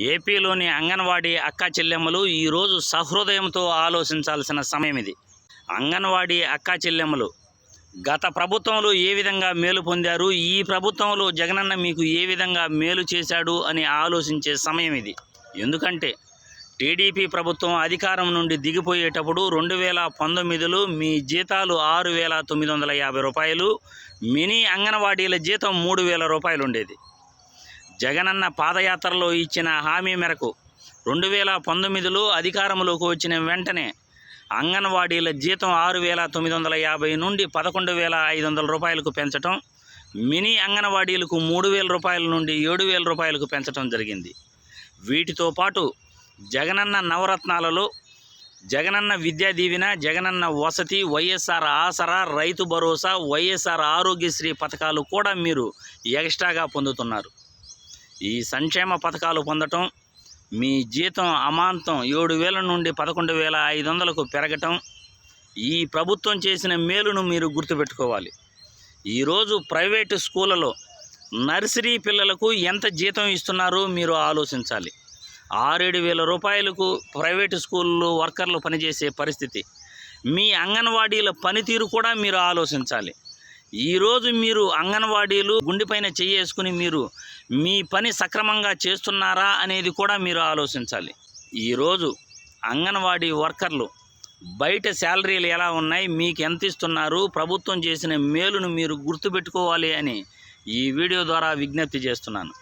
ఏపీలోని అంగన్వాడీ అక్కా చెల్లెమ్మలు ఈరోజు సహృదయంతో ఆలోచించాల్సిన సమయం ఇది. అంగన్వాడీ అక్కా చెల్లెమ్మలు గత ప్రభుత్వంలో ఏ విధంగా మేలు పొందారు, ఈ ప్రభుత్వంలో జగనన్న మీకు ఏ విధంగా మేలు చేశాడు అని ఆలోచించే సమయం ఇది. ఎందుకంటే టీడీపీ ప్రభుత్వం అధికారం నుండి దిగిపోయేటప్పుడు 2019లో మీ జీతాలు 6,950 రూపాయలు, మినీ అంగన్వాడీల జీతం 3,000 రూపాయలు ఉండేది. జగనన్న పాదయాత్రలో ఇచ్చిన హామీ మేరకు 2019లో అధికారంలోకి వచ్చిన వెంటనే అంగన్వాడీల జీతం 6,950 నుండి 11,500 రూపాయలకు పెంచడం, మినీ అంగన్వాడీలకు 3,000 రూపాయల నుండి 7,000 రూపాయలకు పెంచడం జరిగింది. వీటితో పాటు జగనన్న నవరత్నాలలో జగనన్న విద్యా దీవెన, జగనన్న వసతి, వైఎస్ఆర్ ఆసరా, రైతు భరోసా, వైఎస్ఆర్ ఆరోగ్యశ్రీ పథకాలు కూడా మీరు ఎక్స్ట్రాగా పొందుతున్నారు. ఈ సంక్షేమ పథకాలు పొందటం, మీ జీతం అమాంతం 7,000 నుండి 11,500కు పెరగటం, ఈ ప్రభుత్వం చేసిన మేలును మీరు గుర్తుపెట్టుకోవాలి. ఈరోజు ప్రైవేటు స్కూళ్ళలో నర్సరీ పిల్లలకు ఎంత జీతం ఇస్తున్నారో మీరు ఆలోచించాలి. 6,000-7,000 రూపాయలకు ప్రైవేటు స్కూళ్ళు వర్కర్లు పనిచేసే పరిస్థితి. మీ అంగన్వాడీల పనితీరు కూడా మీరు ఆలోచించాలి. ఈరోజు మీరు అంగన్వాడీలు గుండెపైన చేసుకుని మీరు మీ పని సక్రమంగా చేస్తున్నారా అనేది కూడా మీరు ఆలోచించాలి. ఈరోజు అంగన్వాడీ వర్కర్లు బయట శాలరీలు ఎలా ఉన్నాయి, మీకు ఎంత ఇస్తున్నారు, ప్రభుత్వం చేసిన మేలును మీరు గుర్తుపెట్టుకోవాలి అని ఈ వీడియో ద్వారా విజ్ఞప్తి చేస్తున్నాను.